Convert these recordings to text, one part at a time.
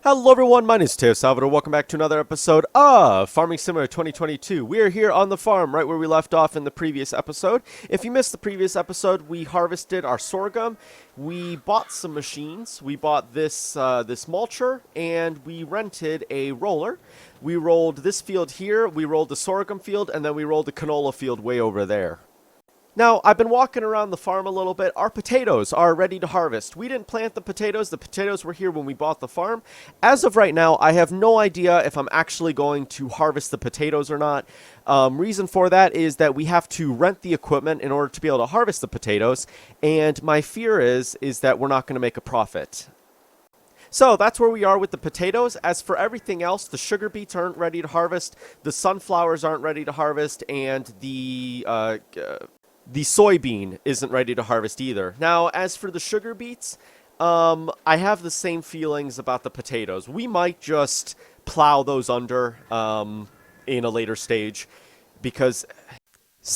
Hello everyone, my name is Mateo-Tube. Welcome back to another episode of Farming Simulator 2022. We are here on the farm right where we left off in the previous episode. If you missed the previous episode, we harvested our sorghum. We bought some machines. We bought this mulcher, and we rented a roller. We rolled this field here, we rolled the sorghum field, and then we rolled the canola field way over there. Now, I've been walking around the farm a little bit. Our potatoes are ready to harvest. We didn't plant the potatoes. The potatoes were here when we bought the farm. As of right now, I have no idea if I'm actually going to harvest the potatoes or not. Reason for that is that we have to rent the equipment in order to be able to harvest the potatoes. And my fear is that we're not going to make a profit. So that's where we are with the potatoes. As for everything else, the sugar beets aren't ready to harvest. The sunflowers aren't ready to harvest. And the soybean isn't ready to harvest either. Now, as for the sugar beets, I have the same feelings about the potatoes. We might just plow those under in a later stage because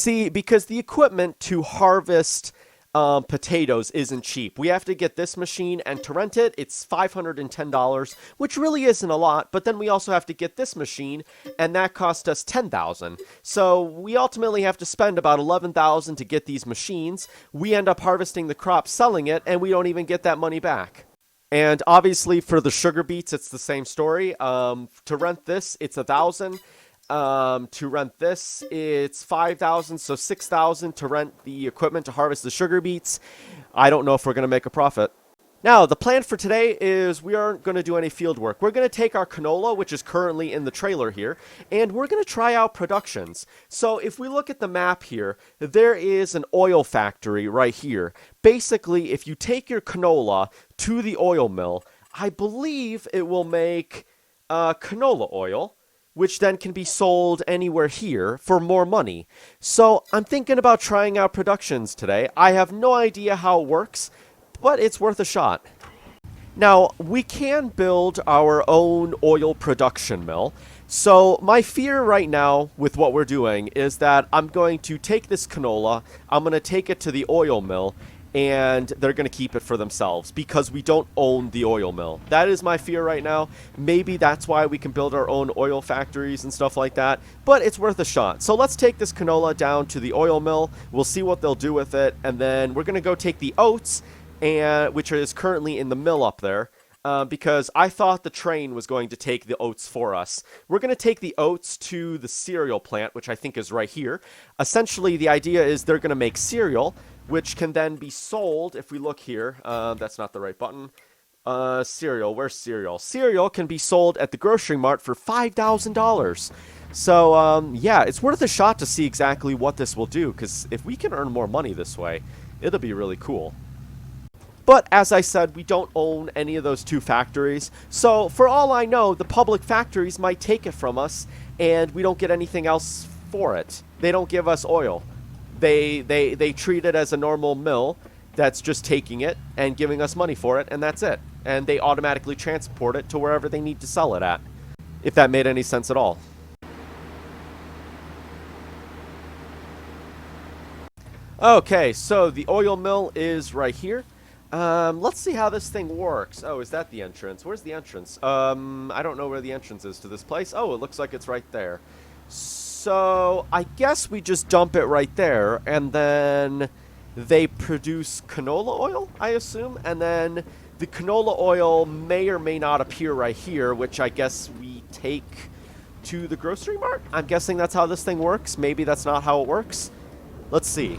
the equipment to harvest potatoes isn't cheap. We have to get this machine, and to rent it, it's $510, which really isn't a lot, but then we also have to get this machine, and that cost us $10,000. So we ultimately have to spend about $11,000 to get these machines. We end up harvesting the crop, selling it, and we don't even get that money back. And obviously for the sugar beets, it's the same story. To rent this, it's $1,000. To rent this, it's $5,000, so $6,000 to rent the equipment to harvest the sugar beets. I don't know if we're going to make a profit. Now, the plan for today is we aren't going to do any field work. We're going to take our canola, which is currently in the trailer here, and we're going to try out productions. So if we look at the map here, there is an oil factory right here. Basically, if you take your canola to the oil mill, I believe it will make canola oil, which then can be sold anywhere here for more money. So I'm thinking about trying out productions today. I have no idea how it works, but it's worth a shot. Now, we can build our own oil production mill. So my fear right now with what we're doing is that I'm going to take this canola, I'm going to take it to the oil mill, and they're going to keep it for themselves because we don't own the oil mill. That is my fear right now. Maybe that's why we can build our own oil factories and stuff like that, but it's worth a shot. So let's take this canola down to the oil mill. We'll see what they'll do with it, and then we're going to go take the oats, which is currently in the mill up there, because I thought the train was going to take the oats for us. We're going to take the oats to the cereal plant, which I think is right here. Essentially, the idea is they're going to make cereal, which can then be sold. If we look here, that's not the right button. Cereal, where's cereal? Cereal can be sold at the grocery mart for $5,000. So, yeah, it's worth a shot to see exactly what this will do, because if we can earn more money this way, it'll be really cool. But, as I said, we don't own any of those two factories, so for all I know, the public factories might take it from us, and we don't get anything else for it. They don't give us oil. They treat it as a normal mill that's just taking it and giving us money for it, and that's it. And they automatically transport it to wherever they need to sell it at, if that made any sense at all. Okay, so the oil mill is right here. Let's see how this thing works. Oh, is that the entrance? Where's the entrance? I don't know where the entrance is to this place. Oh, it looks like it's right there. So, I guess we just dump it right there, and then they produce canola oil, I assume, and then the canola oil may or may not appear right here, which I guess we take to the grocery mart? I'm guessing that's how this thing works. Maybe that's not how it works. Let's see.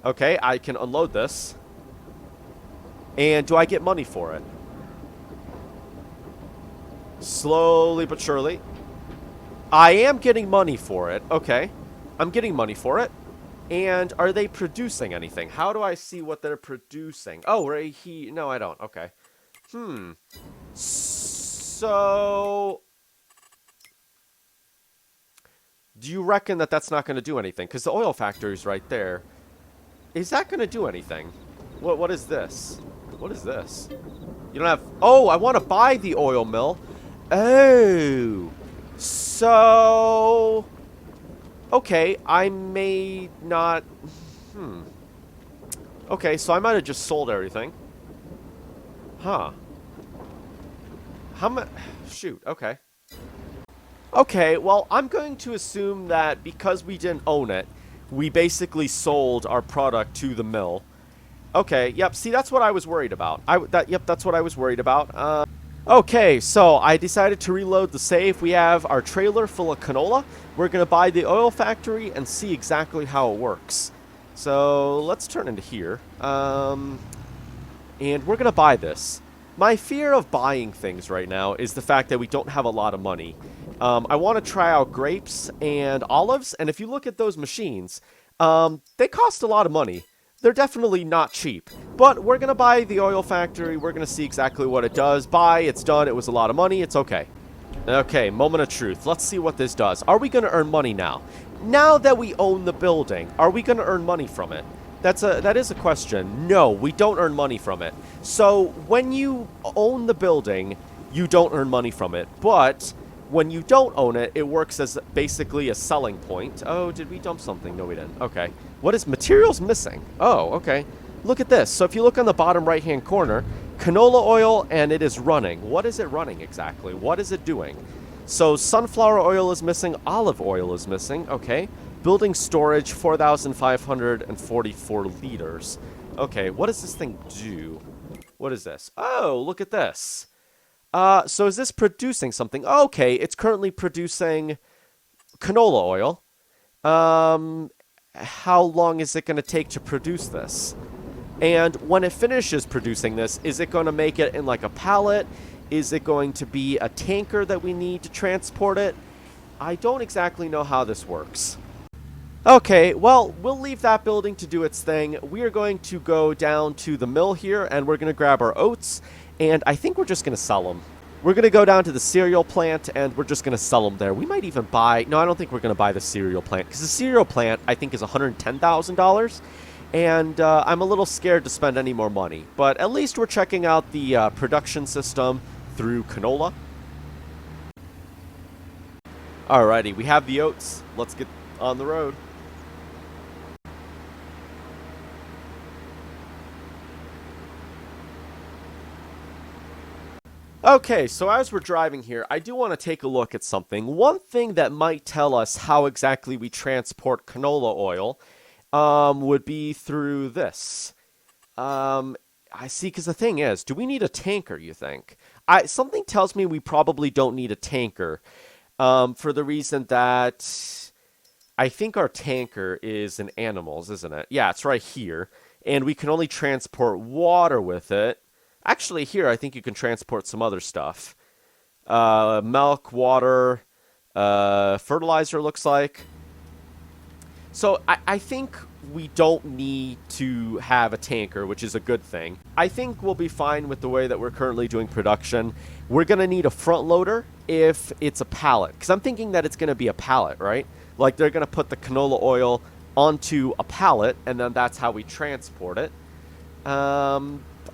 Okay, I can unload this. And do I get money for it? Slowly but surely. I am getting money for it. Okay. I'm getting money for it. And are they producing anything? How do I see what they're producing? Oh, right here. No, I don't. Okay. So, do you reckon that that's not going to do anything? Because the oil factory is right there. Is that going to do anything? What is this? What is this? You don't have... Oh, I want to buy the oil mill. Oh. So, okay, I may not, Okay, so I might have just sold everything. Huh. How much? Shoot, okay. Okay, well, I'm going to assume that because we didn't own it, we basically sold our product to the mill. Okay, yep, see, that's what I was worried about. Yep, that's what I was worried about. Okay, so I decided to reload the save. We have our trailer full of canola. We're going to buy the oil factory and see exactly how it works. So let's turn into here. And we're going to buy this. My fear of buying things right now is the fact that we don't have a lot of money. I want to try out grapes and olives, and if you look at those machines, they cost a lot of money. They're definitely not cheap. But we're going to buy the oil factory. We're going to see exactly what it does. Buy, it's done, it was a lot of money, it's okay. Okay, moment of truth. Let's see what this does. Are we going to earn money now? Now that we own the building, are we going to earn money from it? That is a question. No, we don't earn money from it. So when you own the building, you don't earn money from it. But when you don't own it, it works as basically a selling point. Oh, did we dump something? No, we didn't. Okay. What is materials missing? Oh, okay. Look at this. So if you look on the bottom right-hand corner, canola oil, and it is running. What is it running exactly? What is it doing? So sunflower oil is missing. Olive oil is missing. Okay. Building storage, 4,544 liters. Okay, what does this thing do? What is this? Oh, look at this. So is this producing something? Okay, it's currently producing canola oil. How long is it going to take to produce this? And when it finishes producing this, is it going to make it in like a pallet? Is it going to be a tanker that we need to transport it? I don't exactly know how this works. Okay, well, we'll leave that building to do its thing. We are going to go down to the mill here, and we're going to grab our oats, and I think we're just going to sell them. We're going to go down to the cereal plant, and we're just going to sell them there. We might even buy... No, I don't think we're going to buy the cereal plant, because the cereal plant, I think, is $110,000, and I'm a little scared to spend any more money. But at least we're checking out the production system through canola. Alrighty, we have the oats. Let's get on the road. Okay, so as we're driving here, I do want to take a look at something. One thing that might tell us how exactly we transport canola oil would be through this. I see, because the thing is, do we need a tanker, you think? Something tells me we probably don't need a tanker for the reason that I think our tanker is in animals, isn't it? Yeah, it's right here, and we can only transport water with it. Actually, here, I think you can transport some other stuff. Milk, water, fertilizer, looks like. So, I think we don't need to have a tanker, which is a good thing. I think we'll be fine with the way that we're currently doing production. We're going to need a front loader if it's a pallet. Because I'm thinking that it's going to be a pallet, right? Like, they're going to put the canola oil onto a pallet, and then that's how we transport it.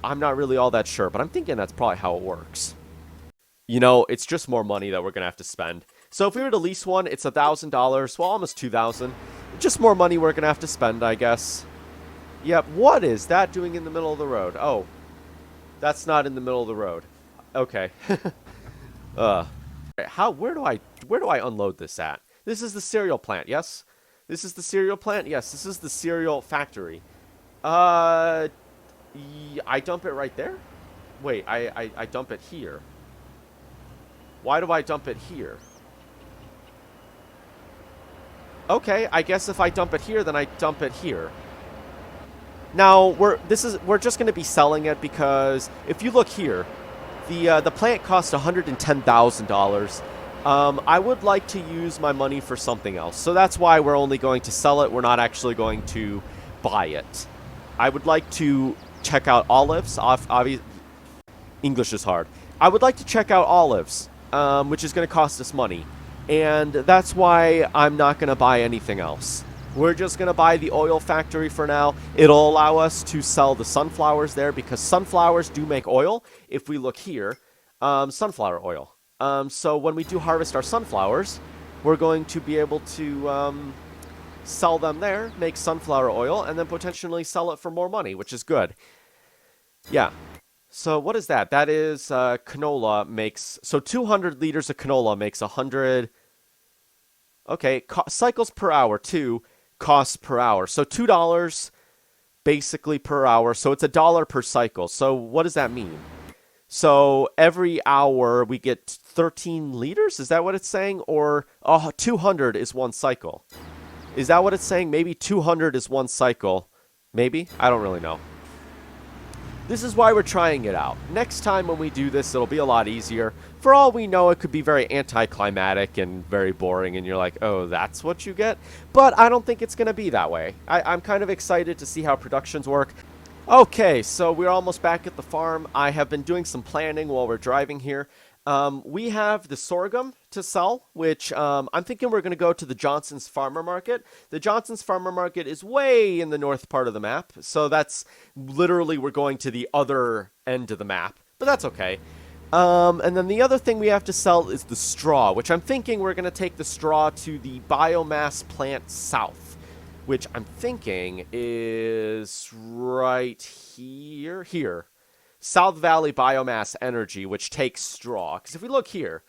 I'm not really all that sure, but I'm thinking that's probably how it works. You know, it's just more money that we're going to have to spend. So if we were to lease one, it's $1,000, well, almost $2,000. Just more money we're going to have to spend, I guess. Yep, what is that doing in the middle of the road? Oh, that's not in the middle of the road. Okay. Where do I unload this at? This is the cereal plant, yes? This is the cereal plant? Yes, this is the cereal factory. I dump it right there? Wait, I dump it here. Why do I dump it here? Okay, I guess if I dump it here, then I dump it here. Now, we're just going to be selling it because if you look here, the plant costs $110,000. I would like to use my money for something else. So that's why we're only going to sell it. We're not actually going to buy it. I would like to check out olives. English is hard. I would like to check out olives, which is going to cost us money. And that's why I'm not going to buy anything else. We're just going to buy the oil factory for now. It'll allow us to sell the sunflowers there because sunflowers do make oil. If we look here, sunflower oil. So when we do harvest our sunflowers, we're going to be able to sell them there, make sunflower oil, and then potentially sell it for more money, which is good. Yeah. So what is that? That is canola makes, so 200 liters of canola makes 100. Okay, cycles per hour, 2 costs per hour. So $2 basically per hour. So it's $1 per cycle. So what does that mean? So every hour we get 13 liters? Is that what it's saying? Or 200 is one cycle. Is that what it's saying? Maybe 200 is one cycle. Maybe? I don't really know. This is why we're trying it out. Next time when we do this, it'll be a lot easier. For all we know, it could be very anticlimactic and very boring, and you're like, oh, that's what you get? But I don't think it's going to be that way. I'm kind of excited to see how productions work. Okay, so we're almost back at the farm. I have been doing some planning while we're driving here. We have the sorghum to sell, which I'm thinking we're going to go to the Johnson's Farmer Market. The Johnson's Farmer Market is way in the north part of the map, so that's literally we're going to the other end of the map, but that's okay. And then the other thing we have to sell is the straw, which I'm thinking we're going to take the straw to the biomass plant south, which I'm thinking is right here. South Valley Biomass Energy, which takes straw. Because if we look here,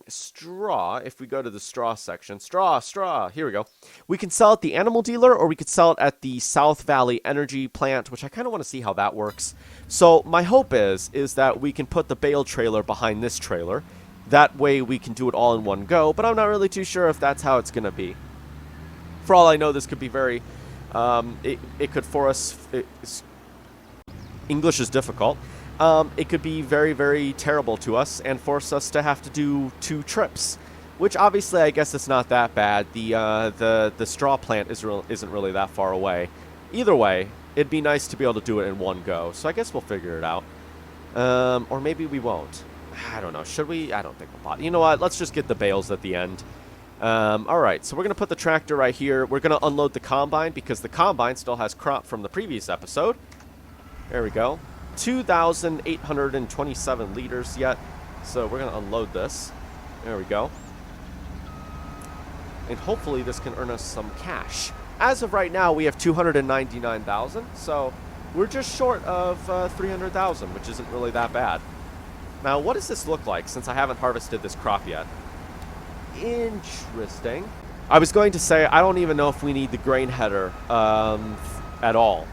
straw, if we go to the straw section, straw, here we go. We can sell at the animal dealer, or we could sell it at the South Valley Energy plant, which I kind of want to see how that works. So my hope is that we can put the bale trailer behind this trailer. That way we can do it all in one go, but I'm not really too sure if that's how it's going to be. For all I know, this could be very, it could for us, English is difficult. It could be very, very terrible to us and force us to have to do 2 trips, which obviously I guess it's not that bad. The straw plant isn't really that far away. Either way, it'd be nice to be able to do it in one go. So I guess we'll figure it out, or maybe we won't. I don't know. Should we? I don't think we'll bother. You know what? Let's just get the bales at the end. All right. So we're gonna put the tractor right here. We're gonna unload the combine because the combine still has crop from the previous episode. There we go. 2,827 liters yet. So we're going to unload this. There we go. And hopefully this can earn us some cash. As of right now, we have 299,000. So we're just short of 300,000, which isn't really that bad. Now, what does this look like since I haven't harvested this crop yet? Interesting. I was going to say, I don't even know if we need the grain header at all.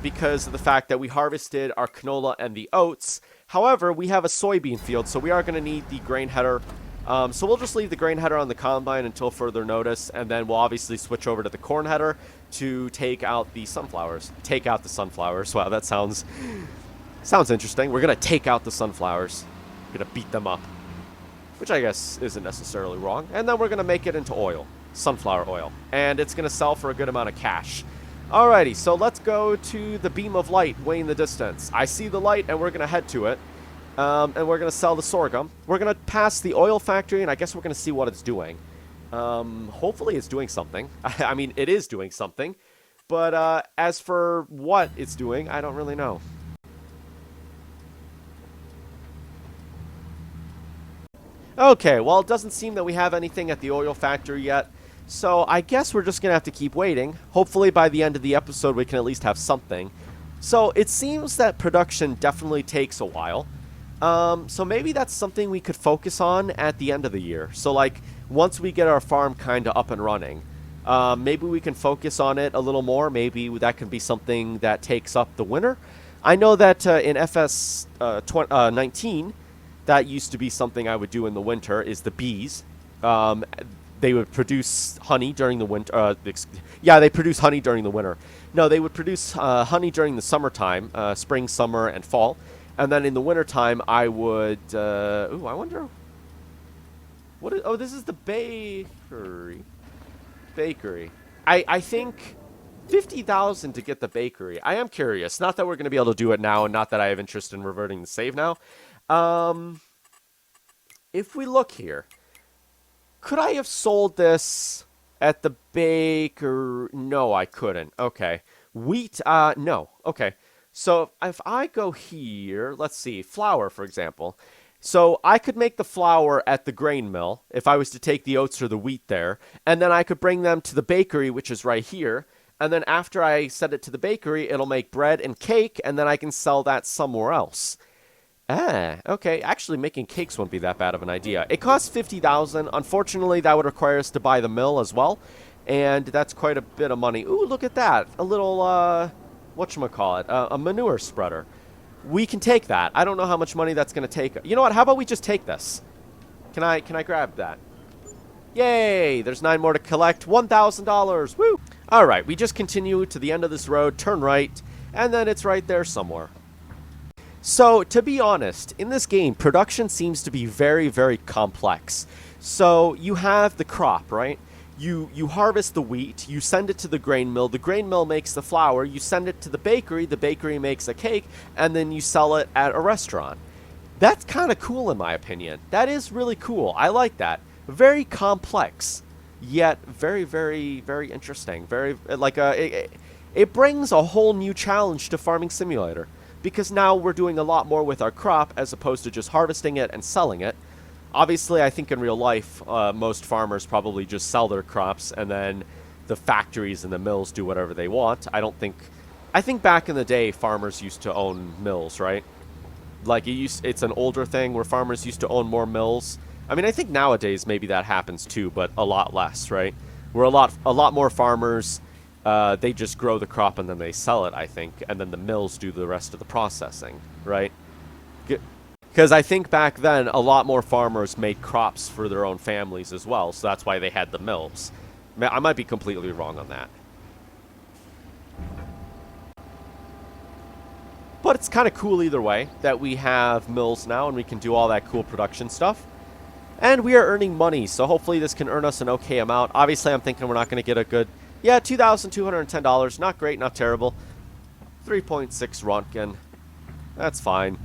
Because of the fact that we harvested our canola and the oats. However, we have a soybean field, so we are going to need the grain header. So we'll just leave the grain header on the combine until further notice, and then we'll obviously switch over to the corn header to take out the sunflowers. Take out the sunflowers. Wow, that sounds interesting. We're going to take out the sunflowers. We're going to beat them up, which I guess isn't necessarily wrong. And then we're going to make it into oil, sunflower oil, and it's going to sell for a good amount of cash. Alrighty, so let's go to the beam of light way in the distance. I see the light, and we're going to head to it. And we're going to sell the sorghum. We're going to pass the oil factory, and I guess we're going to see what it's doing. Hopefully it's doing something. I mean, it is doing something. But as for what it's doing, I don't really know. Okay, well, it doesn't seem that we have anything at the oil factory yet. So I guess we're just going to have to keep waiting. Hopefully by the end of the episode we can at least have something. So it seems that production definitely takes a while. So maybe that's something we could focus on at the end of the year. So like once we get our farm kind of up and running, maybe we can focus on it a little more. Maybe that can be something that takes up the winter. I know that in FS 19, that used to be something I would do in the winter is the bees. They would produce honey during the winter. They produce honey during the winter. No, they would produce honey during the summertime, spring, summer, and fall. And then in the wintertime, I would... I wonder... this is the bakery. I think 50,000 to get the bakery. I am curious. Not that we're going to be able to do it now, and not that I have interest in reverting the save now. If we look here... Could I have sold this at the baker? No, I couldn't. Okay. Wheat? No. Okay. So if I go here, let's see, flour, for example. So I could make the flour at the grain mill if I was to take the oats or the wheat there. And then I could bring them to the bakery, which is right here. And then after I send it to the bakery, it'll make bread and cake, and then I can sell that somewhere else. Ah, okay. Actually, making cakes won't be that bad of an idea. It costs 50,000. Unfortunately, that would require us to buy the mill as well, and that's quite a bit of money. Ooh, look at that. A little, whatchamacallit, a manure spreader. We can take that. I don't know how much money that's going to take. You know what? How about we just take this? Can I grab that? Yay! There's 9 more to collect. $1,000. Woo! All right, we just continue to the end of this road, turn right, and then it's right there somewhere. So, to be honest, in this game, production seems to be very, very complex. So, you have the crop, right? You harvest the wheat, you send it to the grain mill makes the flour, you send it to the bakery makes a cake, and then you sell it at a restaurant. That's kind of cool in my opinion. That is really cool. I like that. Very complex, yet very, very, very interesting. Very, like, it brings a whole new challenge to Farming Simulator. Because now we're doing a lot more with our crop as opposed to just harvesting it and selling it. Obviously, I think in real life, most farmers probably just sell their crops and then the factories and the mills do whatever they want. I think back in the day, farmers used to own mills, right? Like, it's an older thing where farmers used to own more mills. I mean, I think nowadays maybe that happens too, but a lot less, right? Where a lot more farmers... they just grow the crop and then they sell it, I think, and then the mills do the rest of the processing, right? Because I think back then, a lot more farmers made crops for their own families as well, so that's why they had the mills. I might be completely wrong on that. But it's kind of cool either way that we have mills now and we can do all that cool production stuff. And we are earning money, so hopefully this can earn us an okay amount. Obviously, I'm thinking we're not going to get a good... Yeah, $2,210. Not great, not terrible. 3.6 Rontgen. That's fine.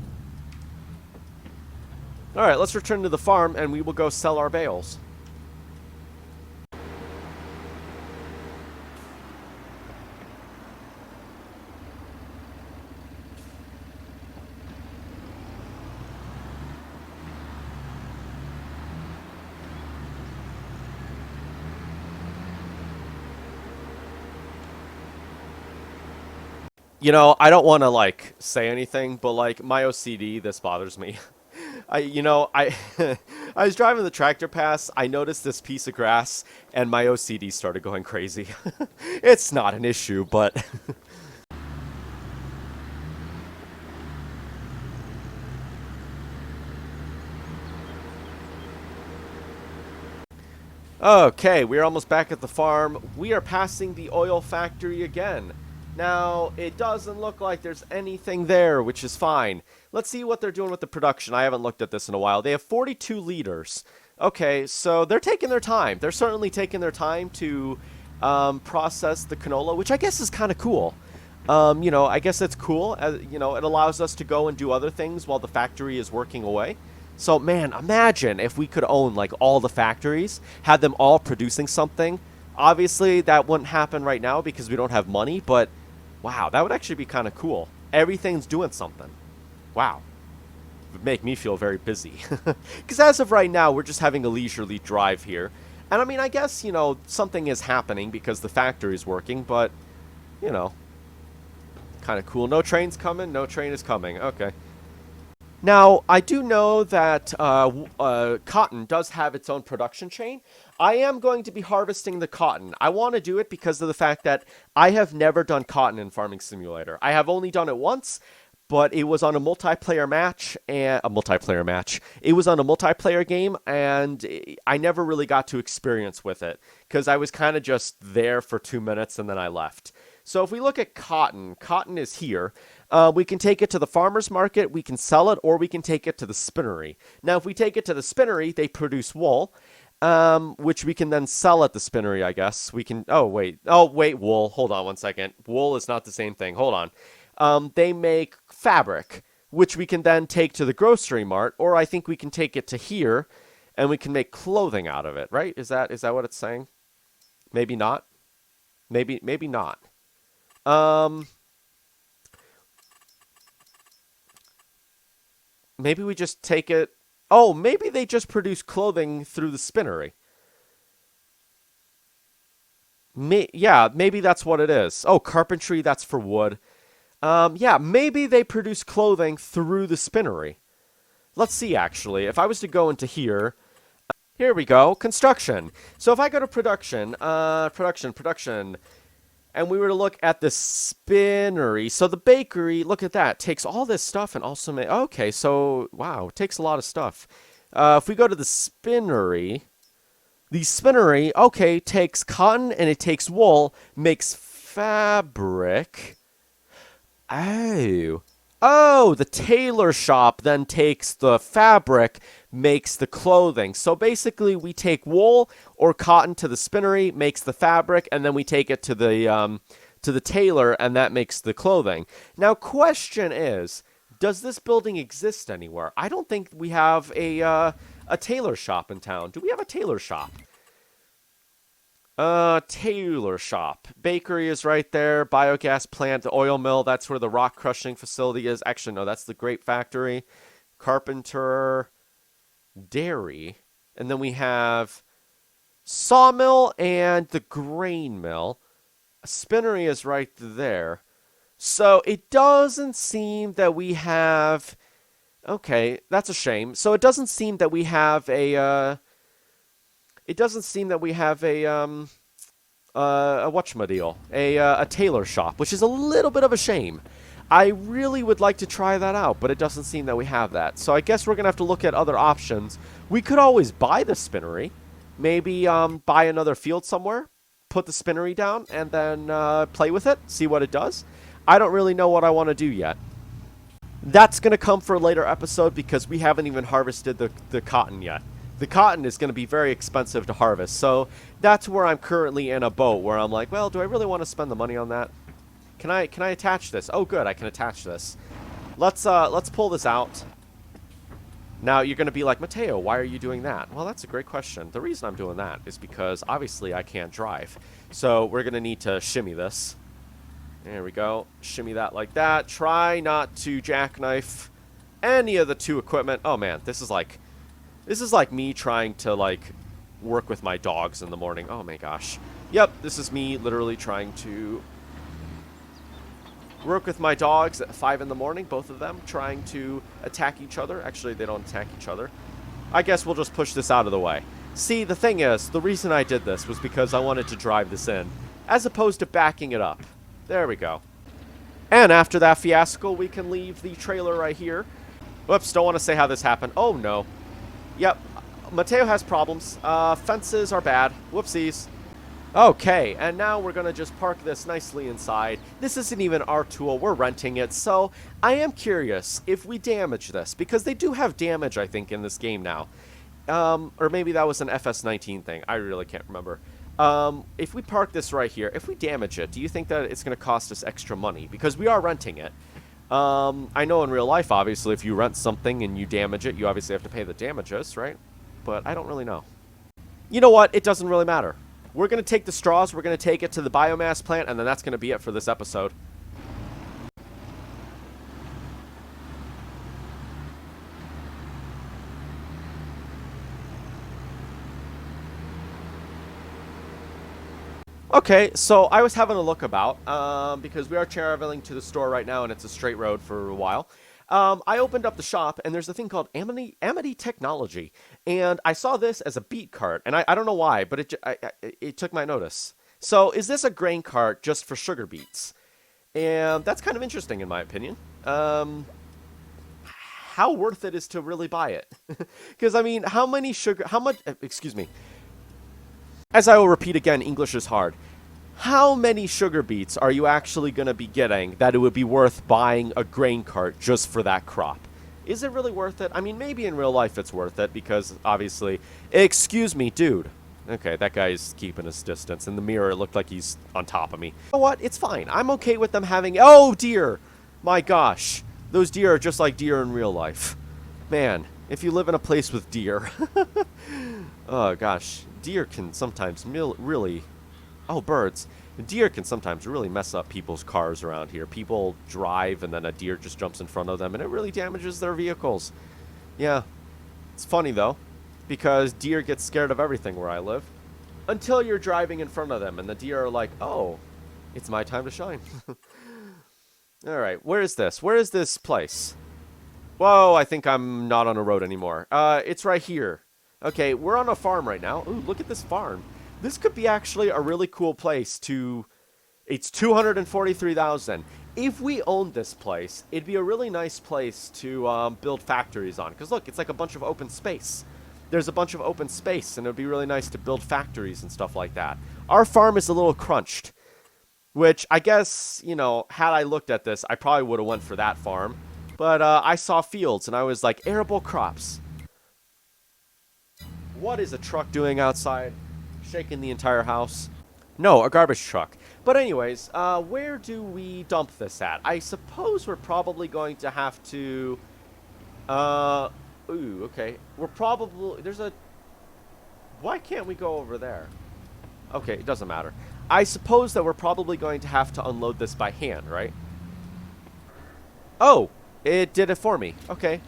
Alright, let's return to the farm and we will go sell our bales. You know, I don't want to, like, say anything, but, like, my OCD, this bothers me. I was driving the tractor pass, I noticed this piece of grass, and my OCD started going crazy. It's not an issue, but... Okay, we're almost back at the farm. We are passing the oil factory again. Now, it doesn't look like there's anything there, which is fine. Let's see what they're doing with the production. I haven't looked at this in a while. They have 42 liters. Okay, so they're taking their time. They're certainly taking their time to process the canola, which I guess is kind of cool. You know, I guess it's cool. You know, it allows us to go and do other things while the factory is working away. So, man, imagine if we could own, like, all the factories, had them all producing something. Obviously, that wouldn't happen right now because we don't have money, but... Wow, that would actually be kind of cool. Everything's doing something. Wow. It would make me feel very busy. Because as of right now, we're just having a leisurely drive here. And I mean, I guess, you know, something is happening because the factory's working, but, you know, kind of cool. No train's coming, no train is coming. Okay. Now, I do know that cotton does have its own production chain. I am going to be harvesting the cotton. I want to do it because of the fact that I have never done cotton in Farming Simulator. I have only done it once, but it was on a multiplayer match. It was on a multiplayer game, and I never really got to experience with it because I was kind of just there for 2 minutes and then I left. So if we look at cotton, cotton is here. We can take it to the farmer's market, we can sell it, or we can take it to the spinnery. Now, if we take it to the spinnery, they produce wool, which we can then sell at the spinnery, I guess. We can... Oh, wait, wool. Hold on one second. Wool is not the same thing. Hold on. They make fabric, which we can then take to the grocery mart, or I think we can take it to here, and we can make clothing out of it, right? Is that what it's saying? Maybe not. Maybe not. Maybe we just take it... Oh, maybe they just produce clothing through the spinnery. Yeah, maybe that's what it is. Oh, carpentry, that's for wood. Yeah, maybe they produce clothing through the spinnery. Let's see, actually. If I was to go into here, here we go, construction. So if I go to production, and we were to look at the spinnery, so the bakery, look at that, takes all this stuff and also okay, so, wow, it takes a lot of stuff. If we go to the spinnery, okay, takes cotton and it takes wool, makes fabric. Oh. Oh, the tailor shop then takes the fabric, makes the clothing. So basically, we take wool or cotton to the spinnery, makes the fabric, and then we take it to the tailor, and that makes the clothing. Now, question is, does this building exist anywhere? I don't think we have a tailor shop in town. Do we have a tailor shop? Tailor shop. Bakery is right there. Biogas plant, the oil mill. That's where the rock crushing facility is. Actually, no, that's the grape factory. Carpenter. Dairy. And then we have sawmill and the grain mill. A spinnery is right there. So it doesn't seem that we have... Okay, that's a shame. So it doesn't seem that we have a... It doesn't seem that we have a whatchamadeal, a tailor shop, which is a little bit of a shame. I really would like to try that out, but it doesn't seem that we have that. So I guess we're going to have to look at other options. We could always buy the spinnery, maybe buy another field somewhere, put the spinnery down, and then play with it, see what it does. I don't really know what I want to do yet. That's going to come for a later episode because we haven't even harvested the cotton yet. The cotton is going to be very expensive to harvest, so that's where I'm currently in a boat where I'm like, well, do I really want to spend the money on that? Can I attach this? Oh, good, I can attach this. Let's pull this out. Now you're going to be like, Mateo, why are you doing that? Well, that's a great question. The reason I'm doing that is because obviously I can't drive, so we're going to need to shimmy this. There we go. Shimmy that like that. Try not to jackknife any of the two equipment. Oh man, this is like me trying to, like, work with my dogs in the morning. Oh, my gosh. Yep, this is me literally trying to work with my dogs at 5 in the morning, both of them, trying to attack each other. Actually, they don't attack each other. I guess we'll just push this out of the way. See, the thing is, the reason I did this was because I wanted to drive this in, as opposed to backing it up. There we go. And after that fiasco, we can leave the trailer right here. Whoops, don't want to say how this happened. Oh, no. Yep, Mateo has problems. Fences are bad. Whoopsies. Okay, and now we're going to just park this nicely inside. This isn't even our tool. We're renting it, so I am curious if we damage this, because they do have damage, I think, in this game now. Or maybe that was an FS19 thing. I really can't remember. If we park this right here, if we damage it, do you think that it's going to cost us extra money? Because we are renting it. I know in real life, obviously, if you rent something and you damage it, you obviously have to pay the damages, right? But I don't really know. You know what? It doesn't really matter. We're going to take the straws, we're going to take it to the biomass plant, and then that's going to be it for this episode. Okay, so I was having a look about, because we are traveling to the store right now, and it's a straight road for a while. I opened up the shop, and there's a thing called Amity Technology, and I saw this as a beet cart, and I don't know why, but it took my notice. So, is this a grain cart just for sugar beets? And that's kind of interesting, in my opinion. How worth it is to really buy it? Because, I mean, excuse me. As I will repeat again, English is hard. How many sugar beets are you actually going to be getting that it would be worth buying a grain cart just for that crop? Is it really worth it? I mean, maybe in real life it's worth it because, obviously... Excuse me, dude. Okay, that guy's keeping his distance. In the mirror, it looked like he's on top of me. You know what? It's fine. I'm okay with them having... Oh, deer! My gosh. Those deer are just like deer in real life. Man, if you live in a place with deer... Oh, gosh. Deer can sometimes really... Oh, birds. Deer can sometimes really mess up people's cars around here. People drive and then a deer just jumps in front of them and it really damages their vehicles. Yeah. It's funny, though, because deer get scared of everything where I live. until you're driving in front of them, and the deer are like, oh, it's my time to shine. All right, where is this? Where is this place? Whoa, I think I'm not on a road anymore. It's right here. Okay, we're on a farm right now. Ooh, look at this farm. This could be actually a really cool place to... It's 243,000. If we owned this place, it'd be a really nice place to build factories on. Because look, it's like a bunch of open space. There's a bunch of open space, and it would be really nice to build factories and stuff like that. Our farm is a little crunched, which I guess, you know, had I looked at this, I probably would have went for that farm. But I saw fields, and I was like, arable crops. What is a truck doing outside? Shaking the entire house? No, a garbage truck. But anyways, where do we dump this at? I suppose we're probably going to have to... Ooh, okay. We're probably... There's a... Why can't we go over there? Okay, it doesn't matter. I suppose that we're probably going to have to unload this by hand, right? Oh! It did it for me. Okay.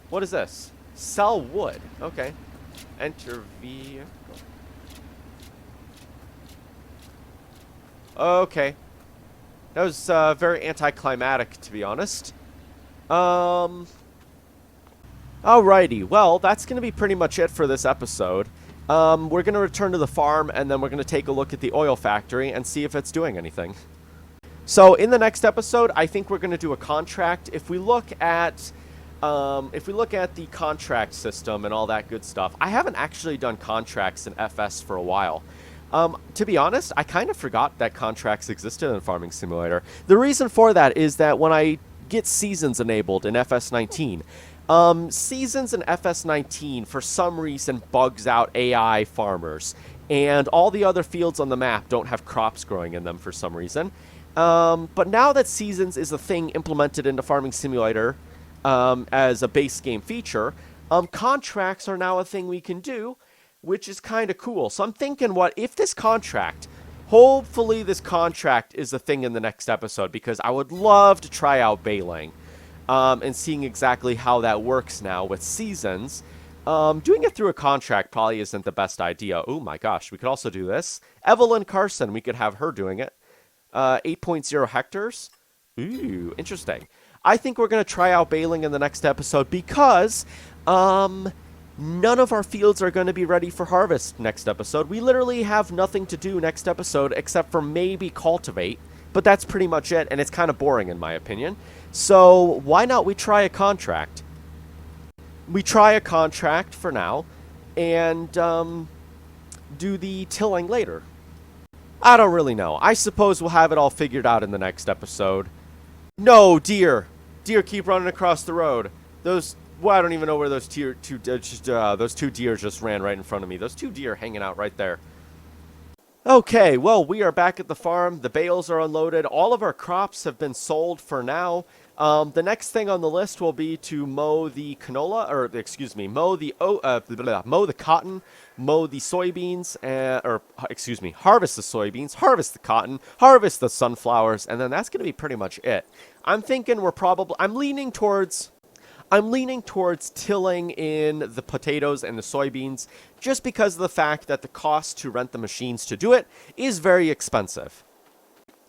What is this? Sell wood. Okay. Enter vehicle. Okay. That was very anticlimactic, to be honest. Alrighty. Well, that's going to be pretty much it for this episode. We're going to return to the farm, and then we're going to take a look at the oil factory and see if it's doing anything. So in the next episode, I think we're going to do a contract. If we look at the contract system and all that good stuff, I haven't actually done contracts in FS for a while. To be honest, I kind of forgot that contracts existed in Farming Simulator. The reason for that is that when I get seasons enabled in FS19, seasons in FS19 for some reason bugs out AI farmers, and all the other fields on the map don't have crops growing in them for some reason. But now that seasons is a thing implemented into Farming Simulator as a base game feature, contracts are now a thing we can do, which is kind of cool. So I'm thinking, what if this contract, hopefully this contract is a thing in the next episode, because I would love to try out baling and seeing exactly how that works now with seasons. Doing it through a contract probably isn't the best idea. Oh my gosh, we could also do this. Evelyn Carson, we could have her doing it. 8.0 hectares. Ooh, interesting. I think we're going to try out baling in the next episode because none of our fields are going to be ready for harvest next episode. We literally have nothing to do next episode except for maybe cultivate, but that's pretty much it, and it's kind of boring in my opinion. So why not we try a contract? We try a contract for now and do the tilling later. I don't really know. I suppose we'll have it all figured out in the next episode. No, deer! Deer keep running across the road. Those... Well, I don't even know where those two deer just ran right in front of me. Those two deer hanging out right there. Okay, well, we are back at the farm. The bales are unloaded. All of our crops have been sold for now. The next thing on the list will be to mow the canola, or excuse me, mow the cotton, mow the soybeans, harvest the soybeans, harvest the cotton, harvest the sunflowers, and then that's going to be pretty much it. I'm thinking I'm leaning towards tilling in the potatoes and the soybeans just because of the fact that the cost to rent the machines to do it is very expensive.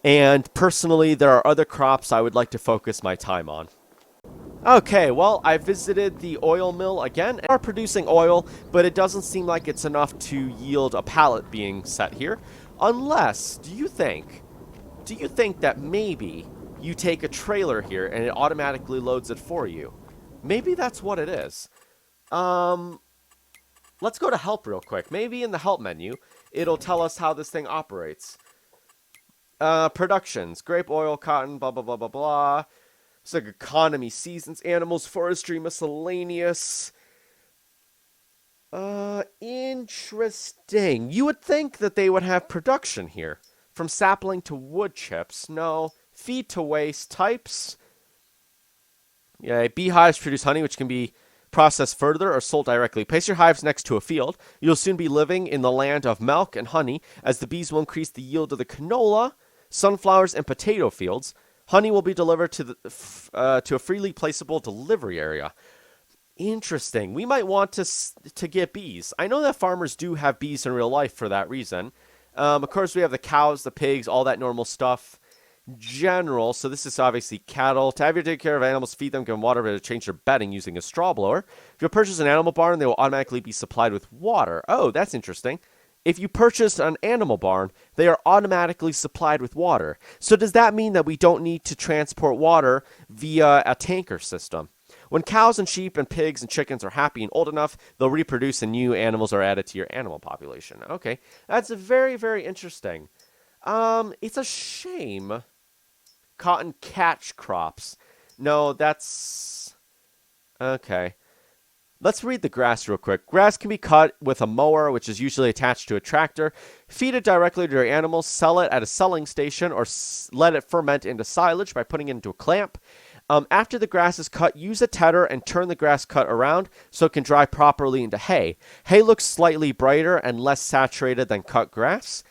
And personally, there are other crops I would like to focus my time on. Okay, well, I visited the oil mill again. They are producing oil, but it doesn't seem like it's enough to yield a pallet being set here. Unless, do you think that maybe you take a trailer here and it automatically loads it for you? Maybe that's what it is. Let's go to help real quick. Maybe in the help menu, it'll tell us how this thing operates. Productions, grape oil, cotton, blah, blah, blah, blah, blah. It's like economy, seasons, animals, forestry, miscellaneous. Interesting. You would think that they would have production here. From sapling to wood chips. No. Feed to waste types. Yeah, beehives produce honey, which can be processed further or sold directly. Place your hives next to a field. You'll soon be living in the land of milk and honey, as the bees will increase the yield of the canola, sunflowers, and potato fields. Honey will be delivered to a freely placeable delivery area. Interesting. We might want to get bees. I know that farmers do have bees in real life for that reason. Of course, we have the cows, the pigs, all that normal stuff. General, so this is obviously cattle. To have you take care of animals, feed them, give them water, to change their bedding using a straw blower. If you purchase an animal barn, they will automatically be supplied with water. Oh, that's interesting. If you purchase an animal barn, they are automatically supplied with water. So does that mean that we don't need to transport water via a tanker system? When cows and sheep and pigs and chickens are happy and old enough, they'll reproduce and new animals are added to your animal population. Okay, that's very, very interesting. It's a shame. Cotton catch crops. No, that's... Okay. Let's read the grass real quick. Grass can be cut with a mower, which is usually attached to a tractor. Feed it directly to your animals. Sell it at a selling station or let it ferment into silage by putting it into a clamp. After the grass is cut, use a tedder and turn the grass cut around so it can dry properly into hay. Hay looks slightly brighter and less saturated than cut grass.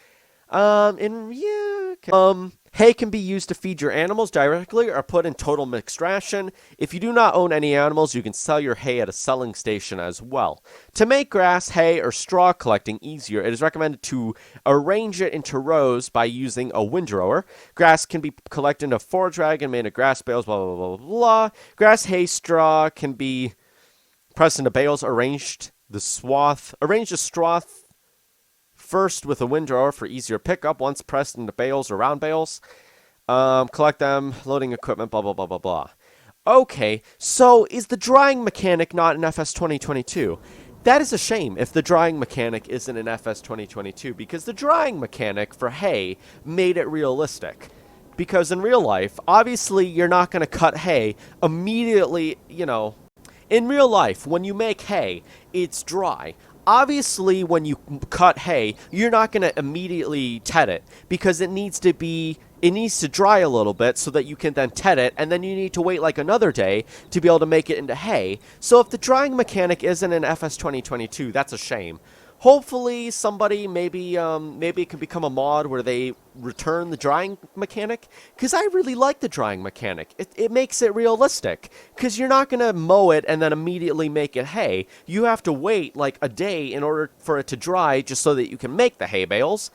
Hay can be used to feed your animals directly or put in total mixed ration. If you do not own any animals, you can sell your hay at a selling station as well. To make grass, hay, or straw collecting easier, it is recommended to arrange it into rows by using a windrower. Grass can be collected in a forage wagon made of grass bales, blah, blah, blah, blah, blah. Grass, hay, straw can be pressed into bales, arrange the straw first with a windrower for easier pickup. Once pressed into bales or round bales, collect them, loading equipment, blah, blah, blah, blah, blah. Okay, so is the drying mechanic not in FS 2022? That is a shame if the drying mechanic isn't in FS 2022, because the drying mechanic for hay made it realistic. Because in real life, obviously, you're not going to cut hay immediately, you know. In real life, when you make hay, it's dry. Obviously, when you cut hay, you're not going to immediately ted it because it needs to dry a little bit so that you can then ted it, and then you need to wait like another day to be able to make it into hay. So if the drying mechanic isn't in FS 2022, that's a shame. Hopefully somebody, maybe it can become a mod where they return the drying mechanic, because I really like the drying mechanic. It makes it realistic, because you're not going to mow it and then immediately make it hay. You have to wait like a day in order for it to dry just so that you can make the hay bales.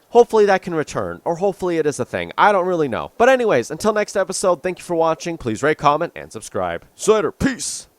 Hopefully that can return, or hopefully it is a thing. I don't really know. But anyways, until next episode, thank you for watching. Please rate, comment, and subscribe. See you later. Peace!